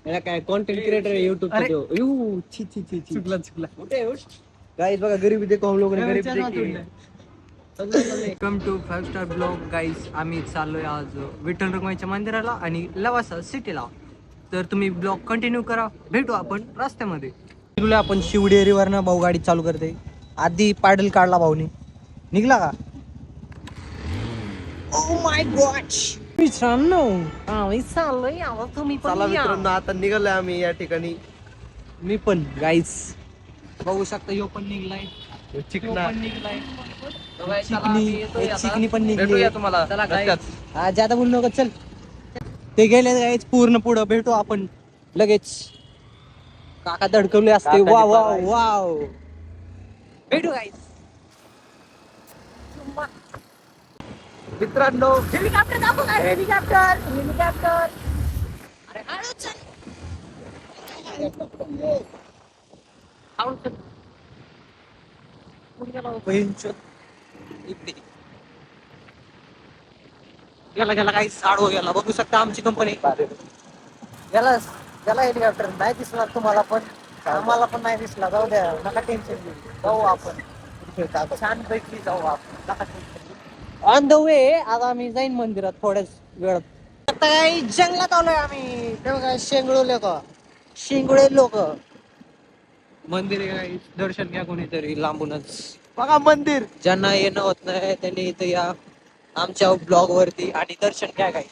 याला काय content creator आहे युट्यूबचा अरे. तो. यू छी छी छी छी. चुकला गाइस बघा गरीबी देखो हम लोगों ने गरीबी देखी. वेलकम टू 5 स्टार ब्लॉग गाईस. आम्ही चाललोय आज विठ्ठल रखुमाईच्या मंदिराला आणि लवासा सिटीला. तर तुम्ही ब्लॉग कंटिन्यू करा. भेटू आपण रस्त्यामध्ये. निघलो आपण शिवडेरीवरनं. भाऊ गाडी चालू करते. आधी पाडल काढला भाऊनी. निघला का? Oh my God. मित्रांनो आम्ही चाललोय. आता तुम्ही चला पण या. मित्रांनो आता निघालोय आम्ही या ठिकाणी. मी पण गाईस बघू शकता. यो पण निघलाय. चिकना चिकनी पण निघली. भेटूया तुम्हाला चला रस्त्यात. हा ज्यादा बोलू नका. चल ते गेले गाईस पूर्ण पुढं. भेटू आपण लगेच. काका धडकवले असते. काकाची वा वा पाय. वाव. भेटू गाईस. मित्रांनो हेलिकॉप्टर दाखव काय. हेलिकॉप्टर अरे हळू चल. हळू चल. गेला गेला काही साडो गेला. बघू शकता आमची कंपनी. गेला गेला हेलिकॉप्टर. नाही दिसला तुम्हाला पण आम्हाला पण नाही दिसला. जाऊ द्या नका टेन्शन घेऊ. जाऊ आपण छान पैकी जाऊ आपण. नका टेन्शन. ऑन द वे आता आम्ही जाईन मंदिरात थोड्याच वेळात. आता काही जंगलात आलोय आम्ही. तेव्हा काय शेंगुळे लोक मंदिर आहे. दर्शन घ्या कोणीतरी लांबूनच. बघा मंदिर. ज्यांना येणं होत नाही त्यांनी इथं या आमच्या ब्लॉग वरती आणि दर्शन घ्या. काय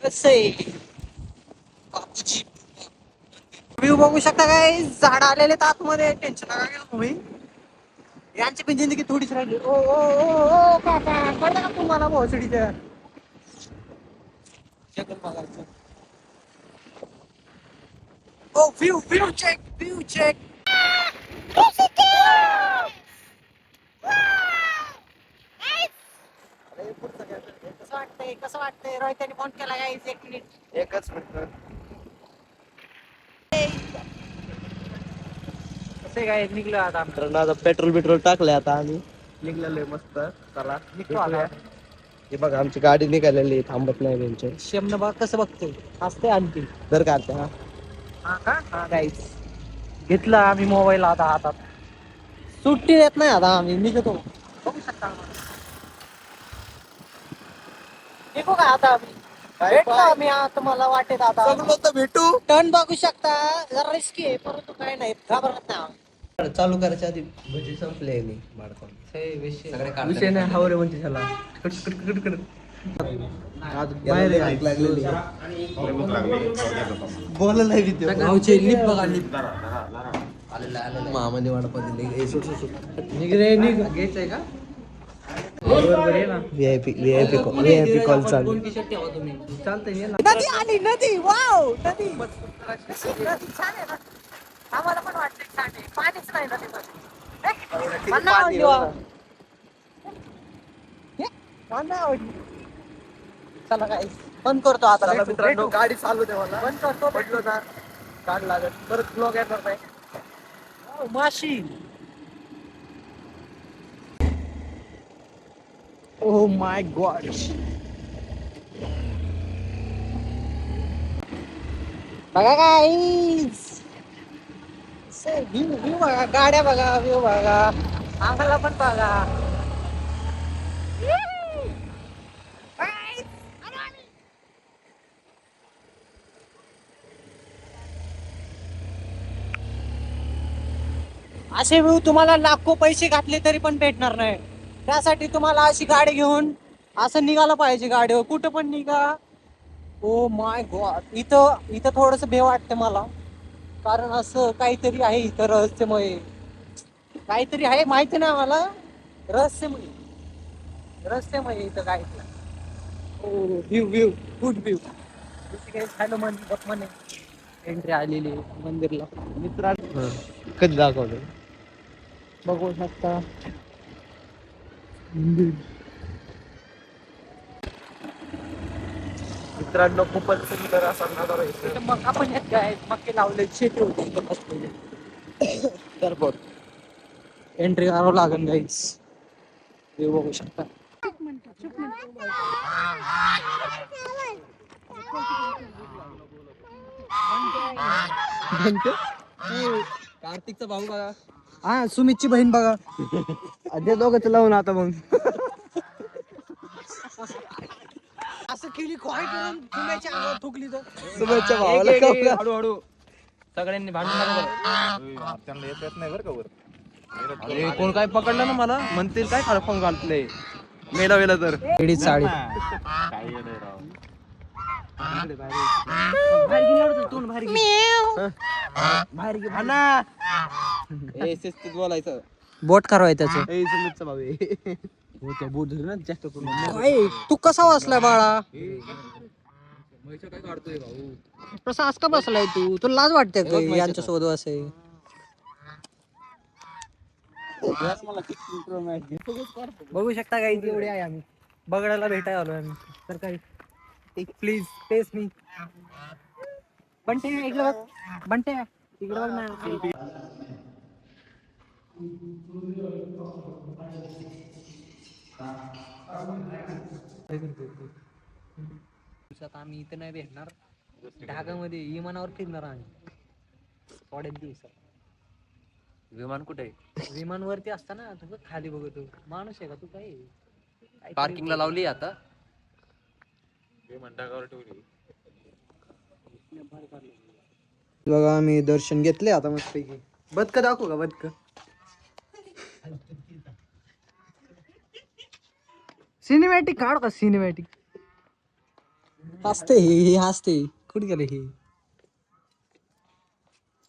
कसं आहे बापूजी. व्ह्यू बघू शकता. काय झाड आलेले आतमध्ये. टेन्शन नका घेऊ तुम्ही. यांची पण जिंदगी थोडीच राहिली. ओ ओ ओ काका कळलं का तुम्हाला भोसडीच्या जंगल बघायचं. ओ व्ह्यू चेक. कसं वाटतंय रोहितने फोन केला गाईस. 1 मिनिट. एकच मिनिट. कसं काय निघलो आता. मित्रांनो आता पेट्रोल टाकलंय आता आम्ही निघलेलोय मस्त. चला निघतो आता. हे बघा आमची गाडी निघालेली थांबत नाही त्यांच्या. शेमन बघ कसं बघतोय. हसते आणखी. जर का आता हा का. हा गाईस घेतला आम्ही मोबाईल आता हातात. सुट्टी देत नाही आता आम्ही. निघतो बघू शकता. निघू का आता आम्ही. भेटलो आम्ही तुम्हाला वाटेत आता. चलो तर भेटू. टर्न बघू शकता. जरा रिस्की आहे परंतु काय नाही घाबरत नाही आम्ही. चालू करायच्या आधी भजी संपले मी मारतो. विषय नाही हावरे म्हणजे त्याला आज बाहेर लागलेली बोल नाही लिप बघा लिप. मामाने वाडपा दिले. निघ रे निघ. घ्यायचंय का. व्हीआयपी कॉल चालू. चालतंय. नदी आली. नदी वाव. नदी छान आहे ना. आम्हाला पण वाटतंय छान आहे. पाणीच नाही नदीमध्ये. चला काय बंद करतो आता. मित्रांनो गाडी चालू दे मला. बंद करतो. पडलो ना गाड लागत परत ब्लॉग येणार नाही. माशी. Oh my God. बघा गाईस. व्ह्यू बघा. गाड्या बघा. व्ह्यू बघा. आम्हाला पण बघा. असे व्ह्यू तुम्हाला लाखो पैसे घातले तरी पण भेटणार नाही. त्यासाठी तुम्हाला अशी गाडी घेऊन असं निघालं पाहिजे. गाडीवर कुठं पण निघा. Oh my God. इथं थोडस भे वाटतं मला. कारण असं काहीतरी आहे इथं रहस्यमय. काहीतरी आहे माहिती नाही मला. रहस्यमय इथं काय. View good view. हॅलो म्हणे एंट्री आलेली मंदिरला. मित्रांनो कधी दाखवलं बघू शकता. मित्रांनो खूपच सुंदर असा नजारा आहे. मग आपण येत काय मक्के लावले. शेती होती इथं बसलेली. तर बघ एंट्री करावं लागेल गाईस. बघू शकता. कार्तिकचा भाऊ बघा. हा सुमितची बहीण बघा. ते दोघं लावून आता मग असं केली काय करून सुम्याच्या अंगावर थुकली तर सुमितच्या भावाला हळूहळू सगळ्यांनी भांडून नका त्यांना येत नाही बरं का वर. अरे कोण काय पकडलं ना मला म्हणतील काय खडफाऊन घालतलंय मेला वेला तर एडीच साडी काय येडं आहे राव. शिस्तीत बोलायचं. बोट करवाय त्याचं सुमितचा भाऊ आहे. बोट धरून जास्त काय तू कसा वाचलाय बाळा काय काढतोय भाऊ. कसा आज का बसलाय तू तुला लाज वाटते का यांच्या सोबत असे बघू शकता काही एवढे आहे आम्ही बगडाला भेटाय आलो आम्ही तर काही प्लीज टेस्ट मी बंटे इकडे बघ बंटे इकडे बघ ना आम्ही इथं नाही भेटणार ढागामध्ये विमानावर फिरणार आम्ही थोड्याच दिवसात. विमान कुठे आहे? विमानवरती असताना तुझं खाली बघतो माणूस आहे का तू काय पार्किंगला लावली आता. बघा आम्ही दर्शन घेतले आता मस्त पैकी. बदक दाखवू का बदक सिनेमॅटिक काढ का सिनेमॅटिक हसते हे हसते कुठे गेले हे.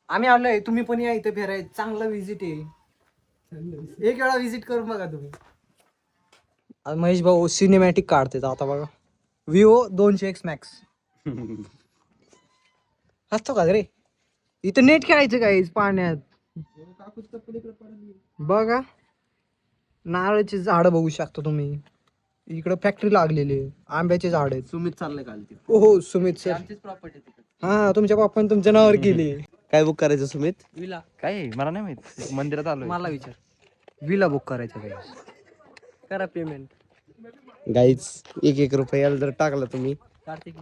आम्ही आलोय तुम्ही पण या इथे फिराय चांगलं विजिट आहे एक वेळा विजिट करून बघा तुम्ही. महेश भाऊ सिनेमॅटिक काढते आता बघा विवो 200X मॅक्स हसतो का रे इथं नेट खेळायचं काय पाण्यात बघा नारळाची झाड बघू शकता तुम्ही इकडं फॅक्टरी लागलेली आहे आंब्याचे झाड आहेत. सुमित चाललंय काल ते. हो सुमित सर आमचीच प्रॉपर्टी हा तुमच्या बाप्पाने तुमच्या नावावर केली. काय बुक करायचं सुमित? विला काय मला नाही माहित. मंदिरात आलो. मला विचार विला बुक करायचं काय करा पेमेंट. गाईच 1-1 रुपयाला जर टाकला तुम्ही कार्तिक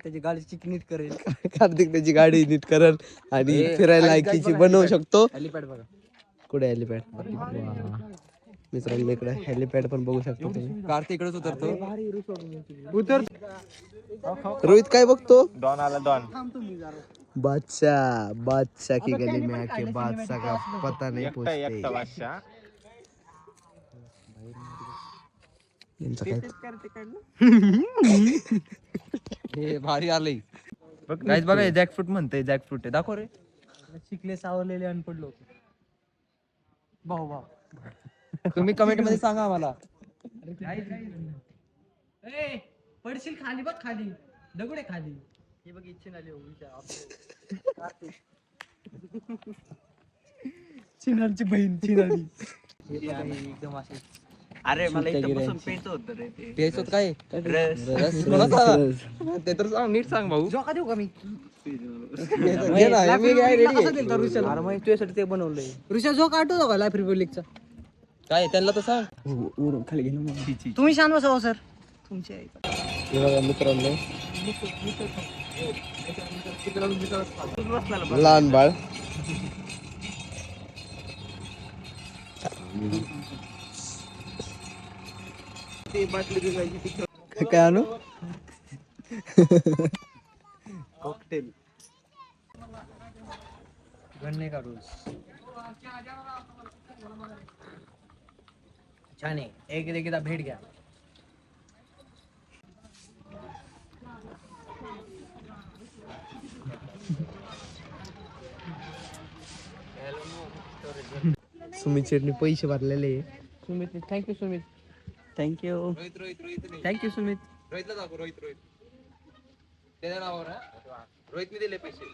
त्याची गाडीची नीट करेल. कार्तिक त्याची गाडी नीट करल आणि फिरायला लायकीची बनवू शकतो. हेलिपॅड बघा कुठे हेलिपॅड? मित्रांनो इकडे हेलिपॅड पण बघू शकतो तुम्ही. कार्तिक इकडेच उतरतो. रोहित काय बघतो? डॉन आला डॉन. बादशाह की गली में आके बादशाह का पता नहीं एकटा पूछते. बादशाह. यांचं हे भारी आलंय. गाईज बघा जॅकफ्रूट म्हणते जॅकफ्रूट आहे दाखव रे. शिकले सावरलेले अनपड लोक भाऊ तुम्ही कमेंट मध्ये सांगा आम्हाला. पडशील खाली बघ खाली दगडे खाली हे बघ इच्छा झाली चिनालची बहीण चिनाली एकदम असे. अरे मला इथं बसून प्यायचं होतं रे ते. प्यायचं होतं काय? रस. कोणाचा? ते तर सांग नीट सांग भाऊ. जोका देऊ का मी तुझ्यासाठी ते बनवलंय. ऋषा जो काढतो का लाईफ रिपब्लिकचा काय त्यांना तर सांग. खाली घे ना. तुम्ही शांत बसा सर तुमची आई. मित्रांनो लहान बाळ काय आणू कॉकटेल गन्ने का रोज छान आहे. एकदा भेट घ्या. सुमित शेटने पैसे भरलेले. Sumit thank you Sumit thank you thank you Sumit. रोहितला दाखव. रोहित त्याच्या नावावर रोहितने दिले पैसे.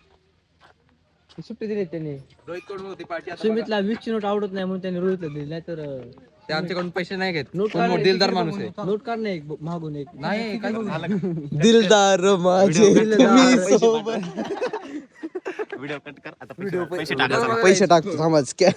सुट्टी दिली त्यांनी. रोहित कडून होती पार्टी. सुमितला 20ची नोट आवडत नाही म्हणून त्यांनी रोहितला दिली नाही तर ते आमच्याकडून पैसे नाही घेत. नोट दिलदार माणूस आहे. नोट काढ नाही एक मागून एक नाही काय दिलदार माझे व्हिडिओ कट कर आता. पैसे टाका. पैसे टाकतो समाज क्या.